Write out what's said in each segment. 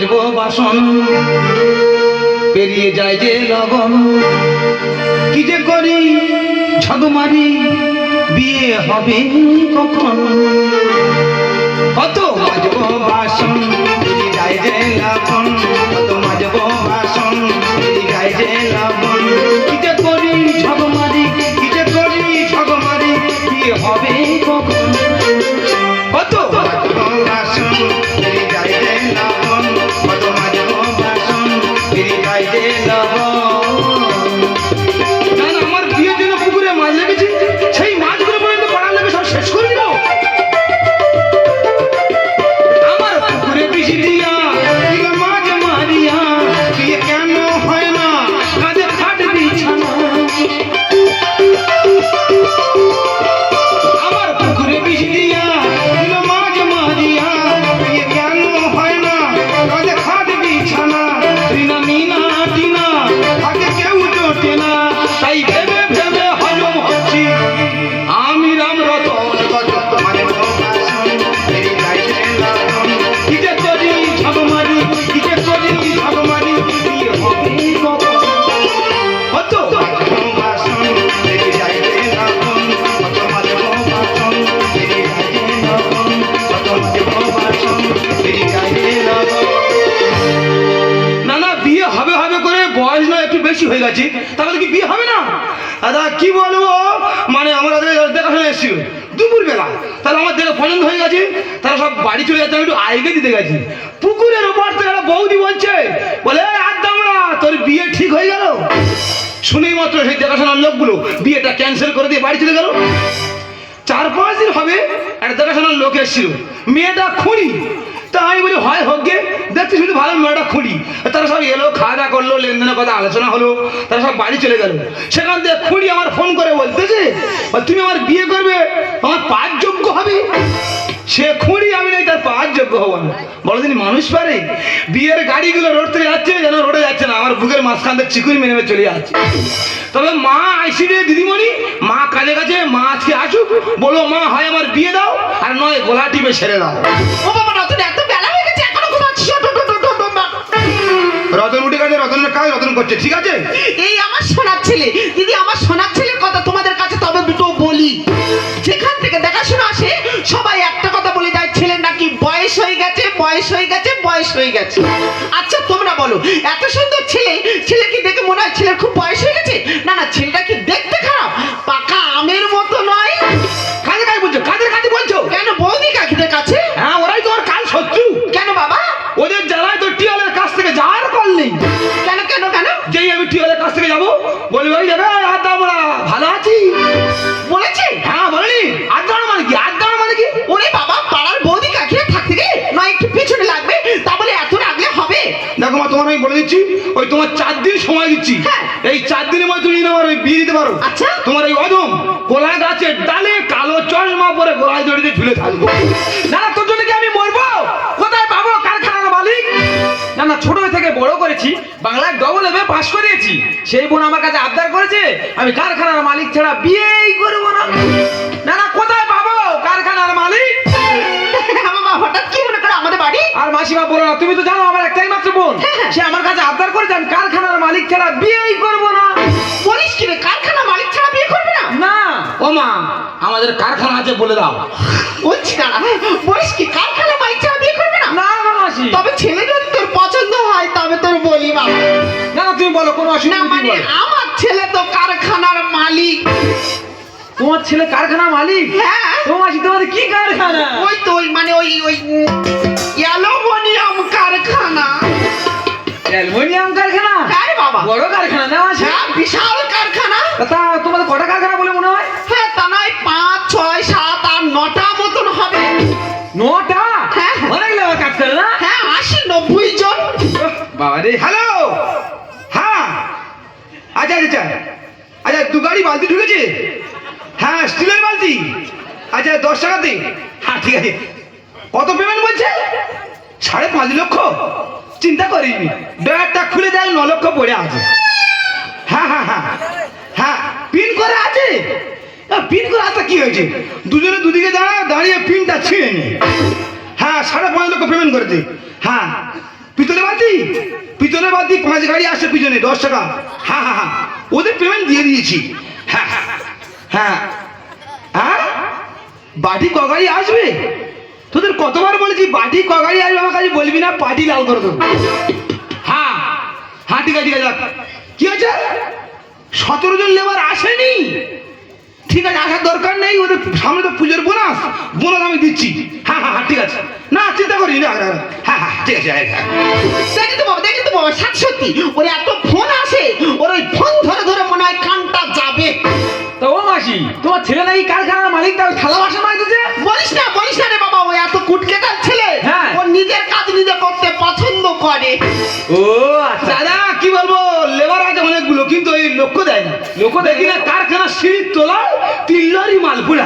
মাজবো বাসন পেরিয়ে যায় যে লগন কি যে করি ঝগমারি বিয়ে হবে কখন কত মাজবো বাসন পেরিয়ে যায় যে লগন কত মাজবো বাসন পেরিয়ে যায় যে লগন কি যে করি ঝগমারি কি যে করি ঝগমারি বিয়ে হবে কখন কত মাজবো বাসন পেরিয়ে যায় যে লগন কত মাজবো বাসন পেরিয়ে যায় যে লগন আমার বিয়ের জন্য পুকুরে মাছ লেগেছে সেই মাছগুলো পর্যন্ত পড়ার লেগে সব শেষ করে দিল আমার পুকুরে বিশি দিয়া মাছ মারিয়া বিয়ে কেন হয় না কাজে খাট বিছানা আমার পুকুরে বিশি দিয়া মাছ মারিয়া বিয়ে কেন হয় না কাজে খাট বিছানা রিনা মিনা টিনা আগে কেউ জোটে না তাই ভেবে ভেবে হজম হচ্ছি আমি রাম রতন কি যে করি ঝগমারি কি যে করি ঝগমারি বিয়ে হবে কত বাসন বেরিয়ে যায় রে লগন কত মাজবো বাসন বেরিয়ে যায় রে লগন কত মাজবো বাসন বেরিয়ে যায় রে লগন না না বিয়ে হবে হবে করে বয়স না একটু বেশি হয়ে গেছে তাহলে কি বিয়ে হবে না দাদা কি বলবো মানে আমরা দেখাশোনা এসেছিল দুপুর বেলা তাহলে আমার দেখে পছন্দ হয়ে গেছে তারা সব বাড়ি চলে যাচ্ছে আমি একটু আগে দিতে গেছি পুকুরের ওপর থেকে একটা বৌদি বলছে বলে আদামরা তোর বিয়ে ঠিক হয়ে গেল শুনেই মাত্র সেই দেখাশোনার লোকগুলো বিয়েটা ক্যান্সেল করে দিয়ে বাড়ি চলে গেল 4-5 দিন হবে একটা দেখাশোনার লোক এসেছিল মেয়েটা খুঁড়ি তা আমি বলি হয় হোক গে দেখতে শুধু ভালো মেয়েটা খুঁড়ি তারা সব এলো খাওয়া দাওয়া করলো লেনদেনের কথা আলোচনা হলো তারা সব বাড়ি চলে গেল সেখান থেকে খুঁড়ি আমার ফোন করে বলতেছে তুমি আমার বিয়ে করবে আমার পাঁচ যোগ্য হবে সে খুঁড়ি আমি নাই তার পাঁচ যোগ্য হবো না বলো তিনি মানুষ পারে বিয়ের গাড়িগুলো রোড থেকে যাচ্ছে যেন রোডে যাচ্ছে না আমার বুকের মাঝখান থেকে চিকুরি মেনে মেনে চলে যাচ্ছে তবে মা আইসি রে দিদিমণি মা কাজে কাছে মা আজকে আসুক বলো মা হয় আমার বিয়ে দাও আর নয় গোলা টিপে ছেড়ে দাও ও বাবা রতন এত বেলা হয়ে গেছে এখনো ঘুমাচ্ছিস রতন উঠে গেছে রতনের কাজ রতন করছে ঠিক আছে এই আমার সোনার ছেলে দিদি আমার সোনার ছেলের কথা তোমাদের কাছে তবে দুটো বলি যেখান থেকে দেখাশোনা আসে সবাই একটা কথা বলে যায় ছেলের নাকি বয়স হয়ে গেছে বয়স হয়ে গেছে বয়স হয়ে গেছে আচ্ছা তোমরা বলো এত সুন্দর ছেলে কি দেখে মনে হয় ছেলের খুব বয়স হয়ে গেছে না না ছেলেটা কি দেখতে খারাপ পাকা আমের মতো নয় কাজে কাজ বলছো কাজের কাজে বলছো কেন বৌদি কাকিদের কাছে হ্যাঁ ওরাই তো ওর কাজ শত্রু কেন বাবা ওদের জ্বালায় তো টিওলের কাছ থেকে যাওয়ার কল নেই কেন কেন কেন যেই আমি টিওলের কাছ থেকে যাবো বলবি ওই যাবে আদামরা ভালো আছি বলেছে হ্যাঁ বলেনি আদামরা মানে কি আদামরা মানে কি ওরে বাবা পাড়ার বৌদি কাকিরা থাকতে গেলে নয় একটু পিছনে লাগবে তা বলে এত রাগলে হবে দেখো মা তোমার আমি বলে দিচ্ছি ওই তোমার 4 দিন সময় দিচ্ছি এই 4 দিনের মধ্যে তুমি আমার ওই বিয়ে দিতে পারো আচ্ছা তোমার এই অদম কোলা গাছের ডালে কালো চশমা পরে গোলায় দড়িতে ঝুলে থাকবো না না তোর জন্য কি আমি মরবো কোথায় পাবো কারখানার মালিক না না ছোট থেকে বড় করেছি বাংলায় ডবল এমএ পাস করিয়েছি সেই বোন আমার কাছে আবদার করেছে আমি কারখানার মালিক ছাড়া বিয়েই করবো না না না কোথায় পাবো কারখানার মালিক বাবা হঠাৎ কি মনে করে আমাদের বাড়ি আর মাসিমা বলো না তুমি তো জানো আমার একটাই মাত্র বোন সে আমার কাছে আবদার করেছে আমি কারখানার মালিক ছাড়া বিয়েই করবো না বলিস কি রে কারখানা মালিক ছাড়া বিয়ে করবে না না ও মা আমাদের কারখানা আছে বলে দাও বলছি না বলিস কি কারখানা মালিক ছাড়া বিয়ে করবে না না না মাসি তবে ছেলেটা তোর পছন্দ হয় তবে তোর বলি বাবা না না তুমি বলো কোনো না অসুবিধা মানে নেই আমার ছেলে তো কারখানার মালিক তোমার ছেলে কারখানার মালিক হ্যাঁ তোমার মাসি তোমাদের কি কারখানা ওই তো ওই মানে ওই অ্যালুমিনিয়াম কারখানা অ্যালুমিনিয়াম কারখানা হ্যাঁ বাবা বড় কারখানা না মাসি হ্যাঁ বিশাল কারখানা তা তোমাদের কটা কারখানা বলে মনে হয় হ্যাঁ তা নয় 5, 6, 7, 8, 9টা মতন হবে 9টা হ্যাঁ অনেক লেবার কাজ করে না হ্যাঁ 80-90 জন বাবা রে হ্যালো হ্যাঁ আচ্ছা আচ্ছা আচ্ছা 2 গাড়ি বালতি ঢুকেছে হ্যাঁ স্টিলের বালতি আচ্ছা 10 টাকাতে হ্যাঁ ঠিক আছে কত পেমেন্ট বলছে 5.5 লক্ষ চিন্তা করিনি ডয়ারটা খুলে দেয় 9 লক্ষ পড়ে আছে হ্যাঁ হ্যাঁ হ্যাঁ হ্যাঁ পিন করে আছে পিন করে আসতে কি হয়েছে দুজনে দুদিকে দাঁড়িয়ে পিনটা ছিঁড়ে নে হ্যাঁ 5.5 লক্ষ পেমেন্ট করেছে হ্যাঁ পিতলে বাকি 5 গাড়ি আসছে পিছনে 10 টাকা। হ্যাঁ হ্যাঁ হ্যাঁ, ওদের পেমেন্ট দিয়ে দিয়েছি। হ্যাঁ হ্যাঁ হ্যাঁ হ্যাঁ, বাটি ক গাড়ি আসবে? তোদের কতবার বলেছি বাটি ক গাড়ি আসবে আমার কাছে বলবি না, পাটি লাল করে দেবো। হ্যাঁ হ্যাঁ ঠিক আছে ঠিক আছে। কি আছে? 17 জন লেবার আসেনি? ঠিক আছে, আসার দরকার নেই, ওদের সামনে তো পুজোর বোনাস, বোনাস আমি দিচ্ছি। হ্যাঁ হ্যাঁ হ্যাঁ ঠিক আছে, না চিন্তা করি না। হ্যাঁ হ্যাঁ ঠিক আছে। হ্যাঁ হ্যাঁ দেখি তো বাবা সত্যি ওর এত ফোন আসে, ওর ওই ফোন ধরে ধরে মনে হয় কানটা যাবে। তো ও মাসি, তোমার ছেলে নাকি কারখানার মালিক, তাও থালা বাসন মাজতেছে? বলিস না রে বাবা, ও এত কুটকেটার ছেলে, হ্যাঁ। ও নিজের কাজ নিজে করতে পছন্দ করে। ও আচ্ছা। দাদা কি বলবো, লেবার আছে অনেকগুলো, কিন্তু এই লক্ষ্য দেয় না। লক্ষ্য দেখি না কারখানার সিঁড়ির তোলায় 3 লরি মাল পুরা।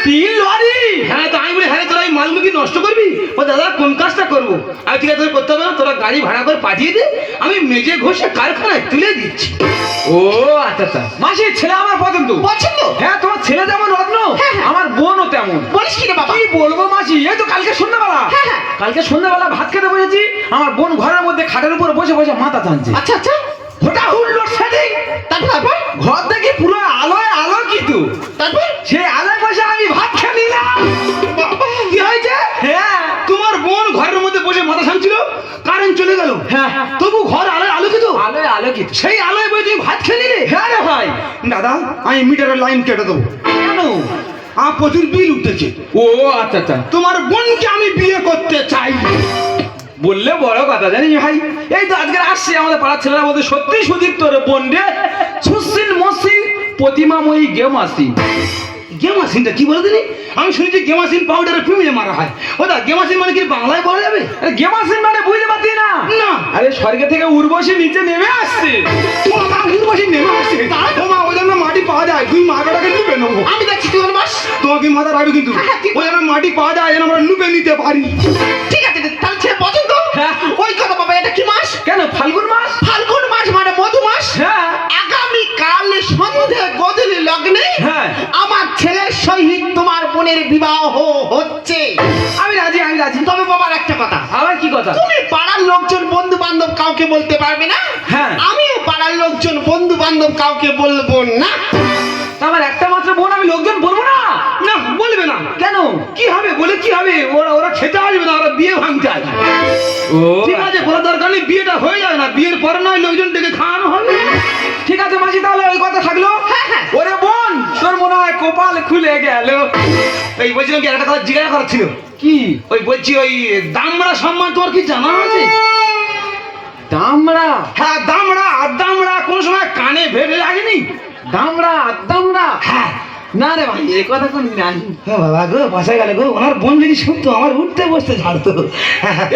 3 লরি? হ্যাঁ, তো আমি বলি হ্যাঁ তোরা এই মালগুলো কি নষ্ট করবি? ও দাদা কোন কাজটা করবো? আমি ঠিক আছে তোর করতে হবে না, তোরা গাড়ি ভাড়া করে পাঠিয়ে দে, আমি মেজে ঘষে কারখানায় তুলে দিচ্ছি। ও আচ্ছা আচ্ছা। মাসি ছেলে আমার পছন্দ। পছন্দ? হ্যাঁ, তোমার ছেলে যেমন রত্ন, হ্যাঁ, হ্যাঁ। আমার বোনও তেমন। বলিস কি রে বাবা? কি বলবো মাসি, এই তো কালকে সন্ধ্যাবেলা, হ্যাঁ, হ্যাঁ। কালকে সন্ধ্যাবেলা ভাত খেতে বসেছি, আমার বোন ঘরের মধ্যে খাটের উপর বসে বসে মাথা টানছে। আচ্ছা আচ্ছা, ওটা লোডশেডিং। তারপর ঘর দেখি পুরো আলোয় আলোকিত, তারপর সেই আলোয় বসে আমি ভাত খেয়ে নিলাম। কি হয়েছে? হ্যাঁ তোমার বোন ঘরের মধ্যে বসে মাথা শানছিল, কারেন্ট চলে গেল, হ্যাঁ তবু ঘর আলোয় আলোকিত, আলোয় আলোকিত। সেই আলোয় বসে তুমি ভাত খেয়ে নিলে? হ্যাঁ রে ভাই। দাদা আমি মিটারের লাইন কেটে দেবো। কেন? আমার প্রচুর বিল উঠতেছে। ও আচ্ছা আচ্ছা। তোমার বোনকে আমি বিয়ে করতে চাই। বললে বড় কথা জানিস ভাই, এই তো আজকে আসছে আমাদের পাড়ার ছেলেরা বলতে সত্যি সুদীপ তোর বোন রে, সুসিন মসিন প্রতিমাময়ী গেমাসি। গেমাসিনটা কি বলে দিলি? আমি শুনেছি গেমাসিন পাউডারের ফিমিয়ে মারা হয়। ওটা গেমাসিন মানে কি বাংলায় বলা যাবে? গেমাসিন মানে বুঝতে পারছি না। না। আরে স্বর্গে থেকে উর্বশী নিচে নেমে আসছে। ও মা উর্বশী নেমে আসছে। ও মা, ওই জন্য মাটি পাওয়া যায়, তুই মা বেটাকে লুপে নেবো। আমি দেখছি তুই বাস। তোমাকে মাথা রাখবে কিন্তু, হ্যাঁ, ঠিক। ওই জন্য মাটি পাওয়া যায়, যেন আমরা লুপে নিতে পারি। ঠিক আছে, তাহলে ছেলে পছন্দ। হ্যাঁ। ওই কথা বাবা, এটা কি মাস? কেন ফাল্গুন মাস? ফাল্গুন মাস মানে মধু মাস। হ্যাঁ। আগামী কাল সন্ধে গধূলি লগ্নে হ্যাঁ। আমার ছেলের সহিত তোমার বোনের বিবাহ হচ্ছে। আমি রাজি, আমি রাজি। তবে বাবার একটা কথা, আবার কি কথা? তুমি পাড়ার লোকজন বন্ধু বান্ধব কাউকে বলতে পারবে না, হ্যাঁ। আমিও পাড়ার লোকজন বন্ধু বান্ধব কাউকে বলবো না। আমার একটা মাত্র বোন, আমি লোকজন বলবো না? না বলবে না। কেন? কি হবে বলে কি হবে? ওরা ওরা খেতে আসবে না, ওরা বিয়ে ভাঙতে আসবে। ও ঠিক আছে, কোনো দরকার নেই, বিয়েটা হয়ে যাবে না, বিয়ের পর নয় লোকজন ডেকে খাওয়ানো হবে। ঠিক আছে মাসি, তাহলে ওই কথা থাকলো। হ্যাঁ, হ্যাঁ। ওরে বোন, তোর মনে হয় কপাল খুলে গেল। এই বলছিলাম কি, একটা কথা জিজ্ঞাসা করার ছিল। কি? ওই বলছি ওই দামড়া সম্মান তোমার কি জানা আছে? দামড়া? হ্যাঁ দামড়া, আর দামড়া কোন সময় কানে ভেবে লাগেনি? দামড়া দামড়া? হ্যাঁ। না রে ভাই, এই কথা কোন নাই। হ্যাঁ বাবা গো, বাসায় গেলে গো, ওনার বোন যদি শুনতো আমার উঠতে বসতে ছাড়তো।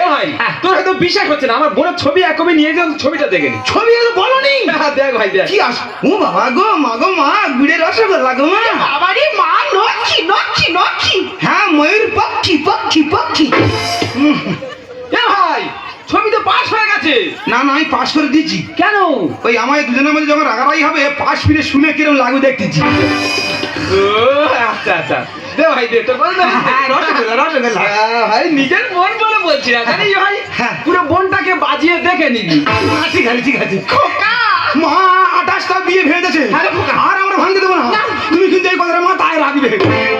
এ ভাই, তোর হয়তো বিশ্বাস হচ্ছে না, আমার বোনের ছবি এক কপি নিয়ে যাও, ছবিটা দেখে নি। ছবি আর বলনি? দেখ ভাই দেখ। কি আস, ও বাবা গো, মা গো মা, গুড়ের রসগোল্লা গো মা। বাবারে মা, নক্ষী নক্ষী নক্ষী। হ্যাঁ ময়ূর পাখি পাখি পাখি। এ ভাই, ছবি তো পাস হয়ে গেছে। না না, আমি পাস করে দিয়েছি। কেন? ওই আমায় দুজনের মধ্যে যখন রাগারাগি হবে, পাশ ফিরে শুনে কিরম লাগবে দেখতেছি। ও আচ্ছা আচ্ছা, দে ভাই দে, তোর কথা হ্যাঁ, রসগোল্লা রসগোল্লা। ভাই নিজের মন বলে বলছি না, জানিস ভাই, হ্যাঁ। পুরো বোনটাকে বাজিয়ে দেখে নিবি। ঠিক আছে ঠিক আছে। খোকা, মা 28টা বিয়ে ভেঙেছে, আরে খোকা। আর আমরা ভাঙতে দেবো না। না। তুমি কিন্তু এই কথাটা মাথায় রাখবে।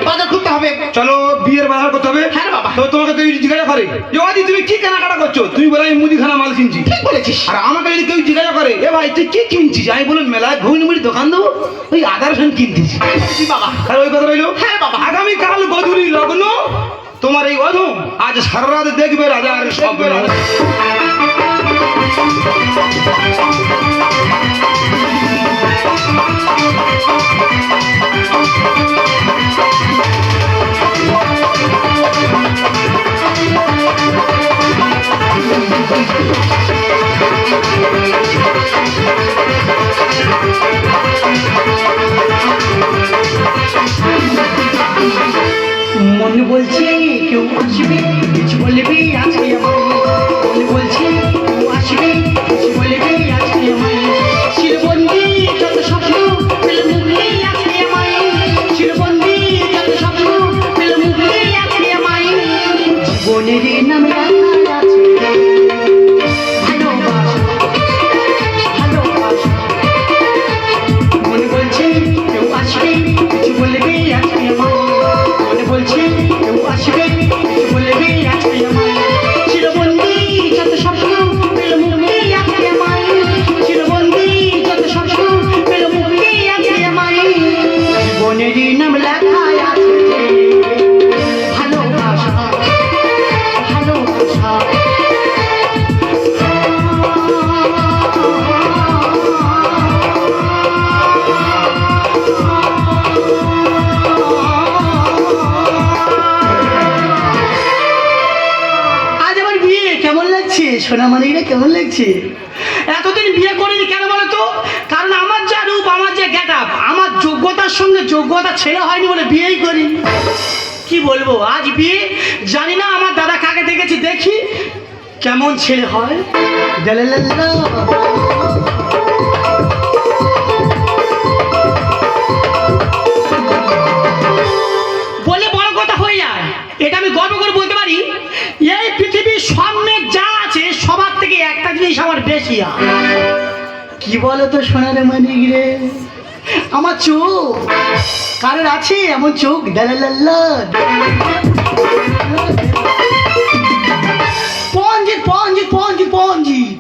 বাজার খুলতে হবে। চলো বিয়ের বাজার করতে হবে। হ্যাঁ রে বাবা। তো তোমাকে তো জিজ্ঞাসা করে যে ওদি তুমি কি কেনাকাটা করছো, তুমি বলে আমি মুদিখানা মাল কিনছি। ঠিক বলেছিস। আর আমাকে যদি কেউ জিজ্ঞাসা করে এ ভাই তুই কি কিনছিস, আমি বললাম মেলায় ঘুগনি মুড়ি দোকান দেবো, ওই আদার ফ্যান কিনতেছি। জি বাবা। আর ওই কথা রইলো। হ্যাঁ বাবা। আগামীকাল গধূলি লগ্ন, তোমার এই অধম আজ সারা রাত দেখবে রাজার স্বপ্ন। মনে বলছে কেউ আসবে কিছু বলবি আজকে আমায়, মনে বলছে কেউ আসবে কিছু বলবি আজকে আমায়, চিরবন্দি যত স্বপ্ন পেল মুক্তি আজকে আমায়, চিরবন্দি যত স্বপ্ন পেল মুক্তি আজকে আমায়, জীবনের নামে লেখা আছে সোনামানিরা কেমন লাগছে? এতদিন বিয়ে করিনি কেন বলো তো? কারণ আমার যা রূপ, আমার যে গেট আপ, আমার যোগ্যতার সঙ্গে যোগ্যতা ছেলে হয়নি বলে বিয়েই করিনি। কি বলবো, আজ বিয়ে, জানি না আমার দাদা কাকে দেখেছি, দেখি কেমন ছেলে হয়। ডালালালা। বলে বড় কথা হয়ে যায়, এটা আমি গর্ব করে বলতে পারি, এই পৃথিবীর সামনে যা আছে সবার থেকে একটা জিনিস আমার বেশি হয়। কি বলো তো সোনার মানিক রে, আমার চোখ। কারোর আছে এমন চোখ? ডালালালা। পঞ্জিত পঞ্জিত পঞ্জিত পঞ্জিত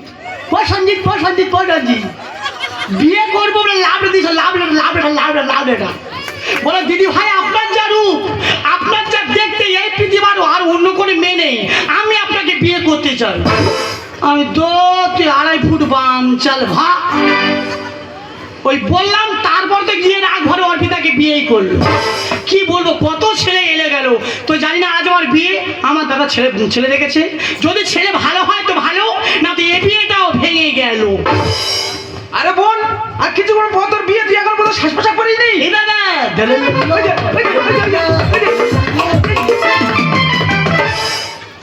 প্রসঞ্জিত প্রসঞ্জিত প্রসঞ্জিত বিয়ে করবো বলে লাভ দিস, লাভ লাভ লাভ লাভ এটা বলে দিদি ভাই আপনার যা রূপ, আপনার যা দেখতে, এই পৃথিবীর আর অন্য কোনো মেয়ে নেই, আমি আপনাকে বিয়ে করতে চাই। আমি 2-2.5 ফুট বাঞ্চাল ভা ওই বললাম, তারপর তো গিয়ে রাগ ভরে অর্পিতাকে বিয়েই করলো। কি বলবো, কত ছেলে এলে গেল, তো জানি না আজ আমার বিয়ে। আমার দাদা ছেলে দেখেছে, যদি ছেলে ভালো হয় তো ভালো, না তো এ বিয়েটাও ভেঙে গেল। আরে বোন, আর কিছুক্ষণ পর তোর বিয়ে, তুই এখন বলো শ্বাস প্রশ্বাস করিস নি? এই দাদা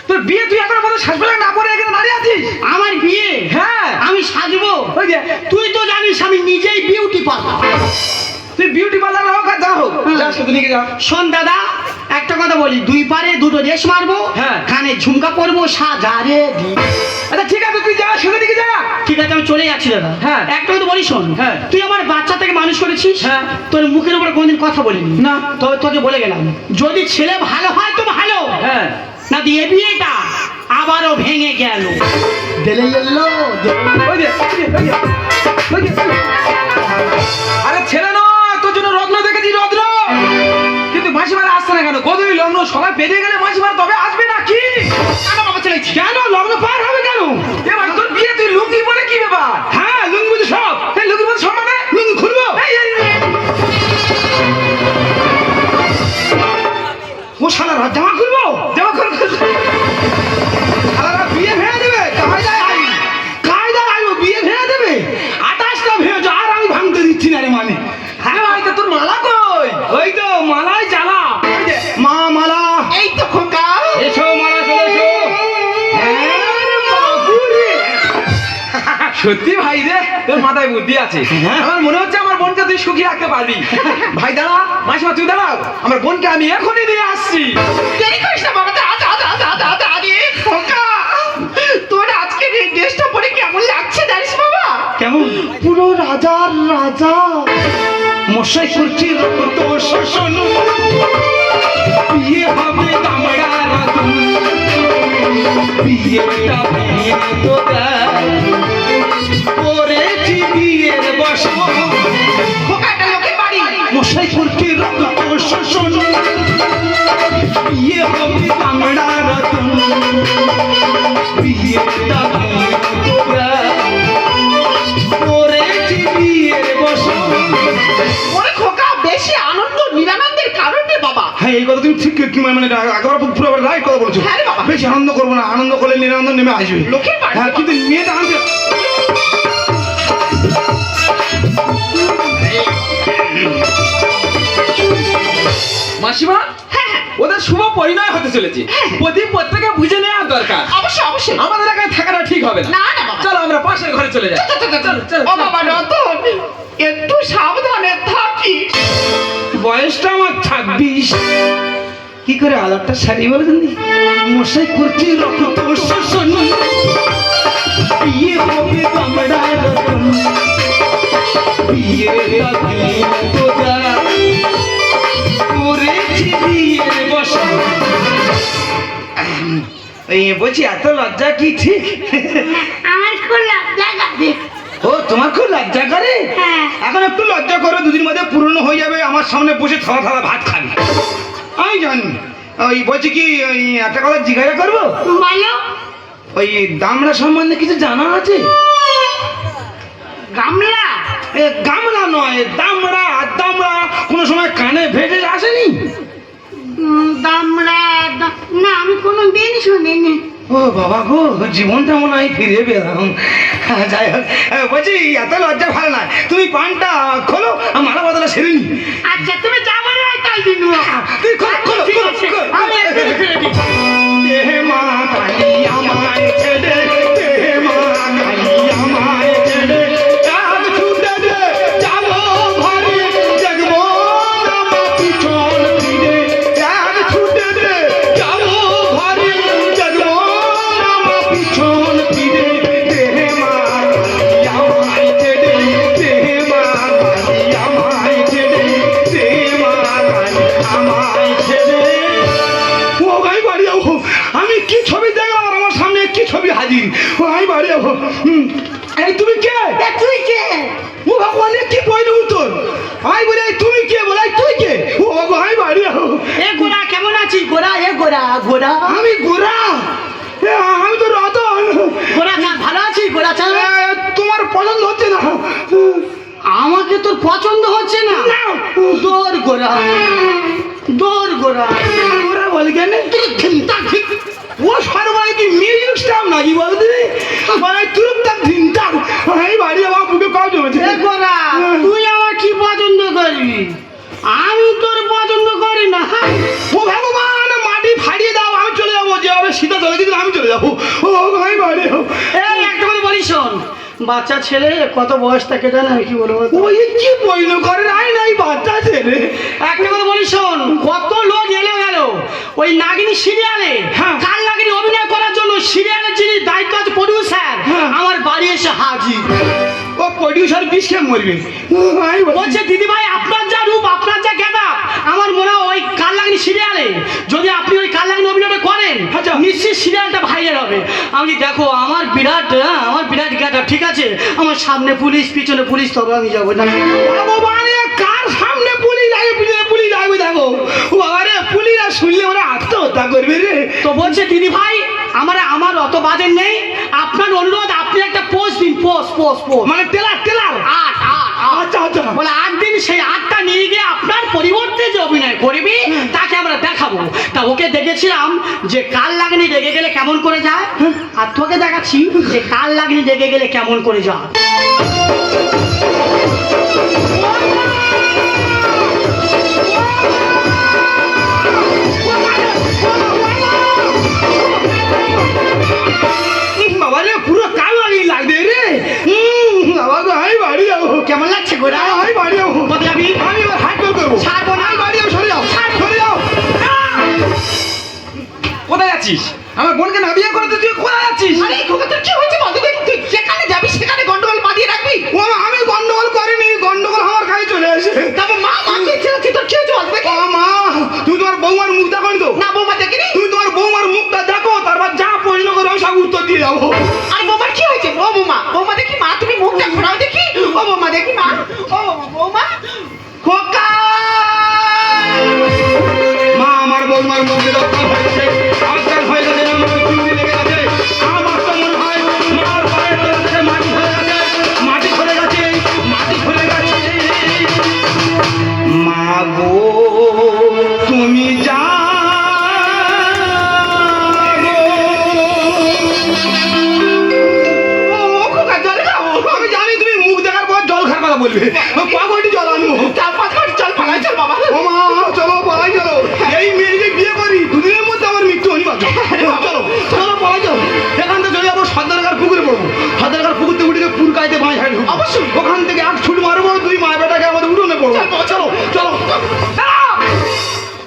তোর বিয়ে তুই এখন বলো শ্বাস প্রশ্বাস না করে এখানে দাঁড়িয়ে আছিস? আমার বিয়ে, হ্যাঁ আমি সাজবো। ওই যে তুই তো জানিস আমি নিজেই বিউটি পার্লার। তুই বিউটি পার্লার হোক আর যা হোক, যা শুধু নিয়ে যা। শোন দাদা, একটা কথা বলি, 2 পারে 2টো রেশ মারবো, হ্যাঁ। কানে ঝুমকা পরবো, সাজারে দি। আচ্ছা ঠিক আছে, তুই যা শুধু দিকে যা। ঠিক আছে, আমি চলে যাচ্ছি দাদা। হ্যাঁ। একটা কথা বলি শোন, হ্যাঁ। তুই আমার বাচ্চা থেকে মানুষ করেছিস, হ্যাঁ। তোর মুখের উপরে কোনোদিন কথা বলিনি না। তবে তোকে বলে গেলাম, যদি ছেলে ভালো হয় তো ভালো, হ্যাঁ না দিয়ে বিয়েটা আবারও ভেঙে গেল। ওই যে, ওই যে। আরে ছেলে নয়, তোর জন্য রত্ন দেখেছি, রত্ন। কিন্তু মাসিমারা আসছে না কেন? কতদিন লগ্ন সবাই পেরিয়ে গেলে মাসিমারা তবে আসবে না কি? কেন বাবা ছেলে, কেন লগ্ন পার হবে কেন? এবার তোর বিয়ে তুই লুঙ্গি পরে কি ব্যাপার? হ্যাঁ লুঙ্গি বুঝি সব। এই লুঙ্গি বুঝি সব মানে লুঙ্গি খুলবো? ও শালার জামা খুলবো? জামা খুল। শালারা বিয়ে ভেঙে দেবে, কায়দায় আইবো, বিয়ে ভেঙে দেবে। 28টা ভেঙেছো, আর আমি ভাঙতে দিচ্ছি না রে। মানে হ্যাঁ ভাই, তা তোর মালা কই? ওই তো মালাই জ্বালা। ওই যে, মা মালা, এই তো খোকা, এসো মালা চলে এসো। সত্যি ভাই রে, তোর মাথায় বুদ্ধি আছে। আমার মনে হচ্ছে আমার বোনকে তুই সুখী রাখতে পারবি। ভাই দাঁড়া, মাসিমা তুই দাঁড়াও, আমার বোনকে আমি এখনই নিয়ে আসছি। দেরি করিস না বাবা, আরে খোকা, তোর আজকের এই ড্রেসটা পরে কেমন লাগছে জানিস বাবা? কেমন? পুরো রাজার রাজা। মশাই করছি রক্ত শোষণ, বিয়ে হবে দামড়া রাজন, বিয়েটা ভেঙে তো দেয়, করেছি বিয়ের বসন। খোকা, এটা লোকের বাড়ি। মশাই করছি রক্ত শোষণ, বিয়ে হবে দামড়া রাজন, বিয়েটা ভেঙে তো দেয়, করেছি বিয়ের বসন। ওরে খোকা, বেশি আনন্দ নিরানন্দের কারণে বাবা। হ্যাঁ এই কথা তুমি ঠিক মানে একবার পুরো রাইট কথা বলেছো। হ্যাঁ রে বাবা। বেশি আনন্দ করবো না, আনন্দ করলে নিরানন্দ নেমে আসবে। লোকের বাড়ি হ্যাঁ বাবা। কিন্তু মেয়েটা আনতে মাসিমা, ওদের শুভ পরিণয় হতে চলেছে, প্রত্যেকে বুঝে নেওয়া দরকার। অবশ্যই অবশ্যই। আমাদের এখানে থাকাটা ঠিক হবে না। না না বাবা, চলো আমরা পাশের ঘরে চলে যাই। ও বাবা রতন, একটু সাবধানে থাকিস। বয়সটা আমার 26। কি করে আলাপটা সারি বলেছেন? মশাই করছি রক্ত শোষণ, বিয়ে হবে দামড়া রাজন, বিয়েটা ভেঙে তো দেয়, করেছি বিয়ের বসন। এই বলছি, এত লজ্জা কি ঠিক? আমার খুব লজ্জা করে। ও তোমার খুব লজ্জা করে? হ্যাঁ। এখন একটু লজ্জা করো, দুদিন মধ্যে পুরনো হয়ে যাবে, আমার সামনে বসে থালা থালা ভাত খাবি। আমি জানি। ওই বলছি কি, ওই একটা কথা জিজ্ঞাসা করবো, বলো। ওই দামড়া সম্বন্ধে কিছু জানা আছে? গামলা? এ গামলা নয়, দামড়া। দামড়া কোনো সময় কানে ভেসে আসেনি? দামড়া? না, আমি কোনো দিন শুনিনি। ও বাবা গো, জীবনটা মনে হয় ফিরে পেলাম। যাই হোক, বলছি এত লজ্জা ভালো না, তুমি পানটা খোলো, মালা বদলা সেরে নি। আচ্ছা তুমি যা বলে তাই দিন তুই খোলো, খোলো, ঠিক খোলো, আছে, খোলো। আমি একটু ছেড়ে দিই। হে মা কালী আমায় ছেড়ে, হে মা কালী আমায় ছেড়ে, এক ছুটে দে, যাবো ঘরে, দেখবো না মা পিছন ফিরে। এক ছুটে দে, যাবো ঘরে, দেখবো না মা পিছন ফিরে। হে মা কালী আমায় ছেড়ে, হে মা কালী আমায় ছেড়ে, হে মা কালী আমায় ছেড়ে। ও ভাই বাড়ি যাবো, আমি কি ছবি দেখলাম আর আমার সামনে কি ছবি হাজির। ও ভাই বাড়ি যাবো। এই তুমি কে? এ, তুই কে? ও ভগবান, এ কি বইল উত্তর? ভাই বলে এই তুমি কে, বলে এই তুই কে? ও ভাই বাড়ি যাবো। এ গোরা কেমন আছিস গোরা? এ গোরা গোরা আমি গোরা, এ, আমি তো রতন। গোরা চাঁদ ভালো আছিস গোরা চাঁদ? এ, তোমার পছন্দ হচ্ছে না? আমাকে তোর পছন্দ হচ্ছে না? না। দৌড় গোরা, দৌড় গোরা। গোরা বলে কেন? ও সর্বাই কি মিউজিক স্টাফ নাকি বলতে? মানে তুরুপ তার ধিনটার। আমি বাড়ি যাবো, বুকে পাও জমেছে। এ গোরা, তুই আমার কি পছন্দ করবি? আমি তোর পছন্দ করি না। ও ভগবান, মাটি ফাড়িয়ে দাও, আমি চলে যাবো। যেভাবে সীতা চলে গেছিল আমি চলে যাবো। ও আমি বাড়ি যাবো। এই একটা কথা বলি শোন, বাচ্চা ছেলে কত বয়স থাকে জানা কি বলবো? ওই কি বইল করে নাই নাই বাচ্চা ছেলে। একটা কথা বলি শোন, কত লোক এলো গেল ওই নাগিনী সিরিয়ালে। হ্যাঁ। কাল নাগিনী অভিনয় করার জন্য সিরিয়ালের যিনি দায়িত্ব আছে প্রডিউসার, হ্যাঁ। আমার বাড়ি এসে হাজির। ও প্রডিউসার বিষ খেয়ে মরবে। আমি বলছি, বলছে দিদি ভাই আপনার যা রূপ, আপনার যা গেদা, আমার মনে হয় ওই কাল নাগিনী সিরিয়ালে যদি আপনি ওই কাল নাগিনী অভিনয়টা করেন আচ্ছা। নিশ্চিত সিরিয়ালটা ভাইরাল হবে। আমি দেখো আমার বিরাট গেদা, ঠিক আছে, আমার সামনে পুলিশ পিছনে পুলিশ, তবে আমি যাবো না। ভগবান, এ কার সামনে পুলিশ লাগে, পিছনে পুলিশ লাগবে? দেখো ও বাবা রে, পুলিশরা শুনলে ওরা আত্মহত্যা করবে রে। তো বলছে দিদি ভাই আমার অত বাজেট নেই, আপনার অনুরোধ আপনি একটা পোস্ট দিন, পোস্ট। মানে টেলার টেলার। আট আচ্ছা আচ্ছা। বলে 8 দিন, সেই 8টা নিয়ে গিয়ে আপনার পরিবর্তে যে অভিনয় করবি তাকে আমরা দেখাবো। তা ওকে দেখেছিলাম যে কাল লাগনি রেগে গেলে কেমন করে যায়, আর তোকে দেখাচ্ছি যে কাল লাগনি রেগে গেলে কেমন করে যায়। বাবা রে, পুরো কাল লাগিয়ে লাগবে রে। বাবা গো, আমি বাড়ি যাবো। কেমন লাগছে গোরা? আমি বাড়ি যাবো। কোথায় যাবি? আমি এবার হাইট করবো। ছাড়বো না। আমি বাড়ি যাবো, সরে যাও, সরে যাও। কোথায় যাচ্ছিস? আমার বোনকে না বিয়ে করে তো তুই কোথায় যাচ্ছিস? আরে খোকা, তোর কি হয়েছে বলতো দেখি? তুই যেখানে যাবি সেখানে গন্ডগোল বাঁধিয়ে রাখবি। ও মা, আমি গন্ডগোল করিনি, গন্ডগোল আমার কাছে চলে আসে। তারপর মা কে ছেড়েছি, তোর কি হয়েছে বলতো দেখি? ও মা, তুমি তোমার বৌমার মুখ দেখো তো? না বৌমা দেখিনি। তুমি তোমার বৌমার মুখটা দেখো, তারপর যা প্রশ্ন করো আমি সব উত্তর দিয়ে যাবো। আর বৌমার কি হয়েছে? ও বৌমা দেখি মা, তুমি মুখটা ঘোরাও দেখি। ও বৌমা দেখি মা, ও বৌমা। খোকা, মা, আমার বৌমার মুখে দরকার হয়েছে, আজকাল হয়ে গেছে, আমার চুরি লেগে গেছে। আমার তো মনে হয় মার পায়ের তলাতে মাটি ধরে গেছে, মাটি ধরে গেছে, মাটি ধরে গেছে। মা গো, তুমি যা আমি জানি তুমি মুখ দেখার পর জল খাওয়ার কথা বলবে। পাগলটি জল আনবো। চাল পাঁচ চল পালাই চল বাবা। ও মা, চলো পালাই চলো। এই মেয়েকে বিয়ে করি, দুদিনের মধ্যে আমার মৃত্যু অনিবার্য। চলো চলো পালাই চলো। এখান থেকে চলে যাবো সর্দারঘাট পুকুরে পড়বো। সর্দারঘাট পুকুর থেকে উঠে পুর কাইতে বাঁ সাইড অবশ্যই। ওখান থেকে এক ছুট মারবো, দুই মা বেটাকে আমাদের উঠোনে পড়বো। চলো চলো।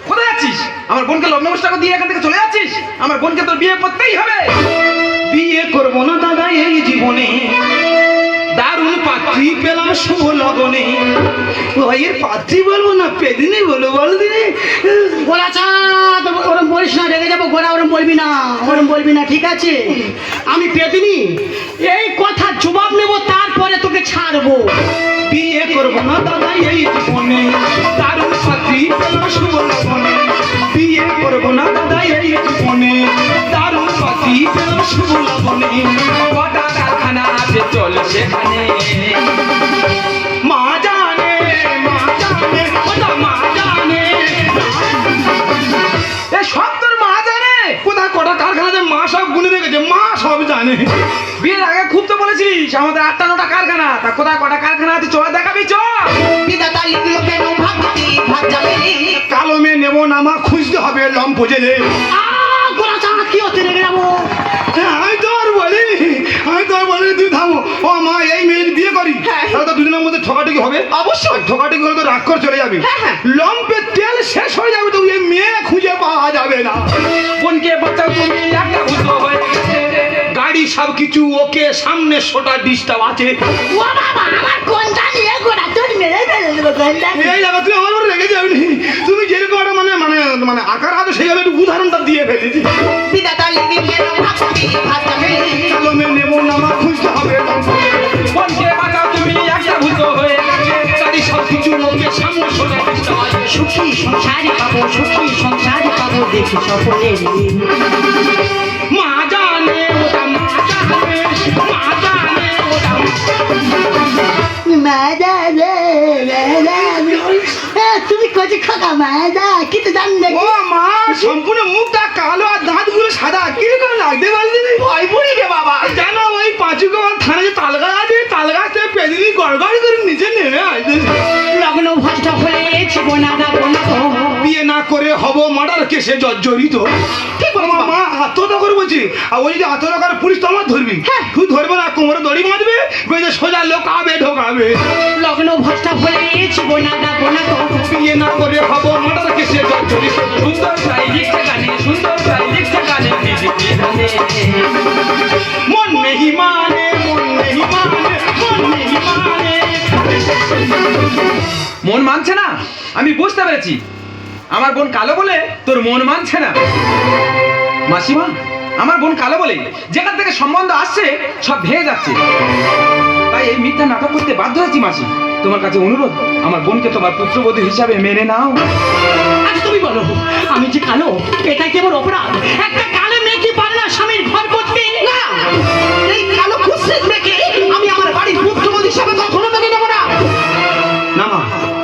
কোথায় যাচ্ছিস? আমার বোনকে লগ্ন টাকা দিয়ে এখান থেকে চলে যাচ্ছিস? আমার বোনকে তোর বিয়ে করতেই হবে। বিয়ে করবো না দাদা এই জীবনে, দারুণ পাত্রী পেলাম শুভ লগনে। ভাইয়ের পাত্রী বলবো না পেদিনী বলবো, বল দিনে। গোরা চাঁদ, ওরম বলিস না, রেগে যাবো গোরা, ওরম বলবি না, ঠিক আছে? আমি পেদিনি, এই কথা জবাব নেব, তারপরে তোকে ছাড়বো। বিয়ে করবো না দাদা এই জীবনে, দারুণ পাত্রী পেলাম শুভ লগনে। বিয়ে করবো না দাদা এই জীবনে, দারুণ পাত্রী পেলাম শুভ লগনে। কটা কারখানা আছে চল সেখানে। মা জানে, ওটা মা জানে। এ সব তোর মা জানে? কোথায় কটা কারখানাতে মা সব গুনে জানে। বিয়ের আগে খুব তো বলেছিলিস আমাদের 8টা 9টা কারখানা, তা কোথায় কটা কারখানা আছে চল দেখাবি চল। বিধাতা লিখলো কেন ভাগ্যে ভাগ যাবে কালো মেয়ে নেবো না মা, খুঁজতে হবে লম্প জেলে। গোড়া চাঁদ কি হচ্ছে রেগে যাবো। আমি তো আর বলি তুই থামো। ও মা, এই মেয়ে যদি বিয়ে করি হ্যাঁ। তাহলে তো দুজনের মধ্যে ঠকাঠকি হবে। অবশ্যই। ঠকাঠকি হলে তো রাগ করে চলে যাবে। হ্যাঁ, হ্যাঁ। লম্পের তেল শেষ হয়ে যাবে তো এই মেয়ে খুঁজে পাওয়া যাবে না। বোনকে বাঁচাও তুমি একটা ভূত হয়ে গেছে। গাড়ি সব কিছু ওকে, সামনে সোটা ডিস্টার্ব আছে। ও বাবা, আমার কোনটা নিয়ে গোড়া তোর মেরে ফেলে দেবো কোনটা নিয়ে। এই জায়গা তুই আমার উপর রেগে যাবি। তুমি যেরকম একটা মানে মানে মানে আকার হাতে সেইভাবে একটু উদাহরণটা দিয়ে ফেলেছি। বিধাতা লিখলো কেন ভাগ্যে ভাগ যাবে কালো মেয়ে নেবো না মা, খুঁজতে হবে লম্প জেলে। বোনকে বাঁচাও তুমি একটা ভূত হয়ে গেছে। গাড়ি সব কিছু ওকে, সামনে সোটা ডিস্টার্ব আছে। সুখী সংসারই পাবো, সুখী সংসারই পাবো, দেখি সকলে মা জানে ওটা, মা জানে, মা জানে ওটা। মাদা রে তুমি কচি খাকা মাদা কিন্তু জানবে ও মা, সম্পূর্ণ মুখটা কালো আর দাঁতগুলো সাদা, কিরকম লাগতে পারলি? ভয় বুড়ি রে বাবা। জানো ওই পাঁচুকোবার থানা যে তালগাছ আছে, তালগাছ থেকে পেদিনি গড়গড় করে নিচে নেমে আসবে। লগ্ন ভষ্ট হলে জীবনা যাবো না তো। বিয়ে না করে হব মার্ডার কেসে জর্জরিত। ঠিক বলেছ মা, বাবা। মা আত্মহত্যা করে বলছি। আর ওই যদি আত্মহত্যা করে পুলিশ তো আমার ধরবি। তুই ধরবে না, কোমরে দড়ি বাঁধবে, বেঁধে সোজা লোকাবে ঢোকাবে। লগ্ন ভষ্ট হলে জীবনা যাবো না তো। বিয়ে না করে হব মার্ডার কেসে জর্জরিত। সুন্দর তাই লিখছে গানে, সুন্দর তাই লিখছে গানে, ভিজে ভিজে। মন নেহি মানে, মন নেহি মানে, মন নেহি মানে। মন মানছে না, আমি বুঝতে পেরেছি। আমার বোন কালো বলে তোর মন মানছে না। মাসিমা, আমার বোন কালো বলে যেখান থেকে সম্বন্ধ আসছে সব ভেঙে যাচ্ছে, তাই এই মিথ্যা নাটক করতে বাধ্য হয়েছি। মাসি, তোমার কাছে অনুরোধ, আমার বোনকে তোমার পুত্রবধূ হিসাবে মেনে নাও। আজ তুমি বলো, আমি যে কালো এটাই কেবল অপরাধ? একটা কালো মেয়ে কি পারে না স্বামীর ঘর করতে? না, এই কালো কুৎসিত মেয়েকে আমি আমার বাড়ির পুত্রবধূ হিসাবে কখনো মেনে নেবো না। না মা,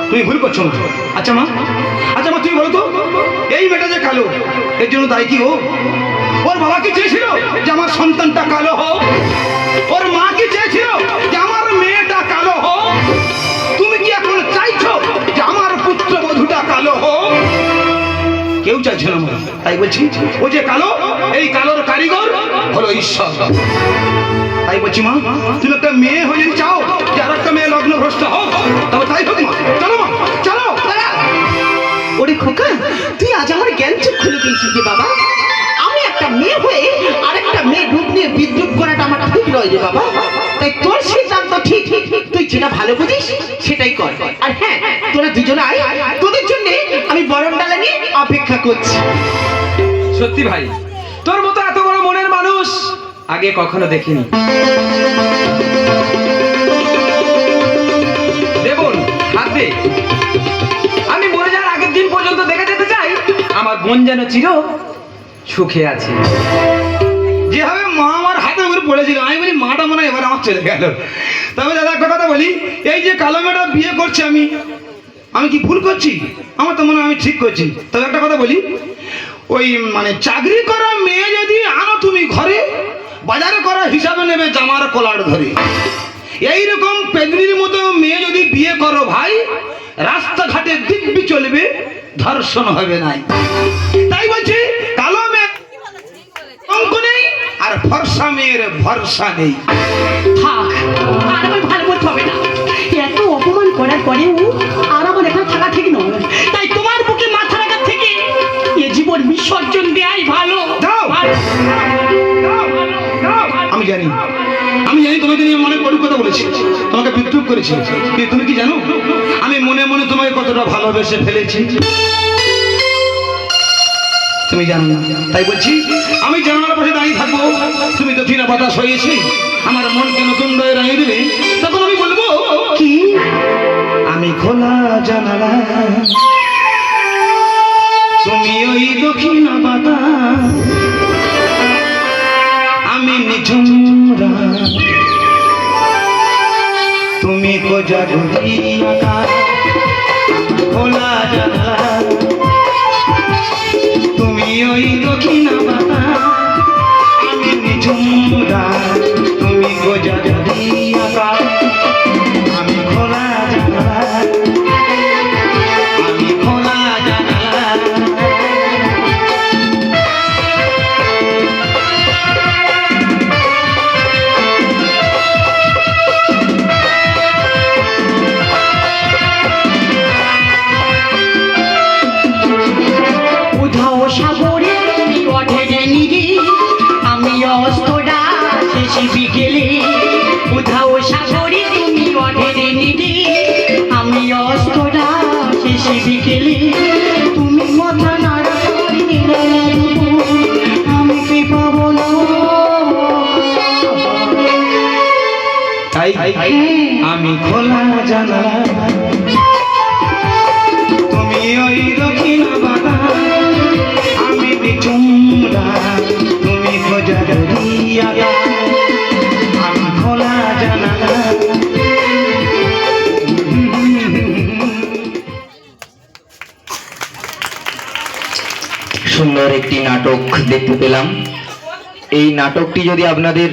তুমি ভুল করছো না। আচ্ছা মা, তুমি বলো তো, এই মেয়েটা যে কালো, এর জন্য দায়ী কি ও? ওর বাবা কি চেয়েছিল যে আমার সন্তানটা কালো হোক? ওর মা কি চেয়েছিল যে আমার মেয়েটা কালো হোক? তুমি কি এখন চাইছো যে আমার পুত্রবধূটা কালো হোক? কেউ চাইছে না মা। তাই বলছি, ও যে কালো, এই কালোর কারিগর হলো ঈশ্বর। তাই বলছি মা, তুমি একটা মেয়ে হয়ে যদি চাও যে আর একটা মেয়ে লগ্ন ভ্রষ্ট হোক, তবে তাই হোক মা। চলো মা, চলো। ওরে খোকা, তুই আজ আমার জ্ঞান চোখ খুলে দিয়েছিস রে বাবা। আমি একটা মেয়ে হয়ে আরেকটা মেয়ে রূপ নিয়ে বিদ্রুপ করাটা আমার ঠিক নয় রে বাবা। তাই তোর সিদ্ধান্ত ঠিক, তুই যেটা ভালো বুঝিস সেটাই কর। আর হ্যাঁ, তোরা দুজনে আয়, তোদের জন্য আমি বরণডালা নিয়ে অপেক্ষা করছি। সত্যি ভাই, তোর মতো এত বড় মনের মানুষ আগে কখনো দেখিনি। দেবন, হাত দে। আমি মরে যাওয়ার আগের দিন পর্যন্ত দেখে যেতে চাই আমার বোন যেন চির সুখে আছে। যেভাবে মা আমার হাতের উপরে পড়েছিল, আমি বলি মাটা মনে হয় এবার আমার চলে গেল। তবে দাদা একটা কথা বলি, এই যে কালো মেয়েটা বিয়ে করছে, আমি কি ভুল করছি? আমার তো মনে হয় আমি ঠিক করছি। তবে একটা কথা বলি, ওই মানে চাকরি করা মেয়ে যদি আনো তুমি ঘরে, বাজারে করা হিসাবে নেবে জামার কলার ধরে। এইরকম পেদনির মতো মেয়ে যদি বিয়ে করো ভাই, রাস্তাঘাটে দিব্যি চলবে, ধর্ষণ হবে নাই। তাই বলছি, কালো মেয়ে অঙ্ক নেই আর ফর্সা মেয়ের ভরসা নেই। থাক, আর আমার ভালো করতে হবে না। এত অপমান করার পরেও আর আমার এখানে থাকা ঠিক নয়। তাই তোমার বুকে মাথা রাখার থেকে এ জীবন বিসর্জন দেয়াই ভালো। দাও। আমি জানি তোমাকে নিয়ে মনে কটু কথা বলেছি, তোমাকে বিদ্রুপ করেছি, কিন্তু তুমি কি জানো আমি মনে মনে তোমাকে কতটা ভালোবেসে ফেলেছি? তুমি জানো না, তাই বলছি আমি জানালার পাশে দাঁড়িয়ে থাকবো, তুমি দক্ষিণা বাতাস হয়েছি আমার মনকে নতুন রয়ে রাঙিয়ে দেবে, তখন আমি বলবো কি? আমি খোলা জানালা, তুমি ওই দক্ষিণা বাতাস, আমি নিঝুম রাত, তুমি কোজাগরি আকাশ, খোলা জানালা, তুমি ওই দক্ষিণা বাতাস, আমি নিঝুম চুমরা তুমি গোজা দিয়াকা আমি খোলা জানালা আমি খোলা জানালা উধাও সাগরে তুমি অঢেরে নিরি আমি অস্তরা শেষে বিকেলে উধাও সাগরে তুমি অঢেরে নিরি আমি অস্তরা শেষে বিকেলে তুমি মাথা নাড়া করে আমি কি পাবো না তাই আমি খোলা জানালা তুমি ওই দক্ষিণ বাধা আমি বিচুমরা তুমি খোঁজা দিয়া আমি খোলা জানালা সুন্দর একটি নাটক দেখতে পেলাম। এই নাটকটি যদি আপনাদের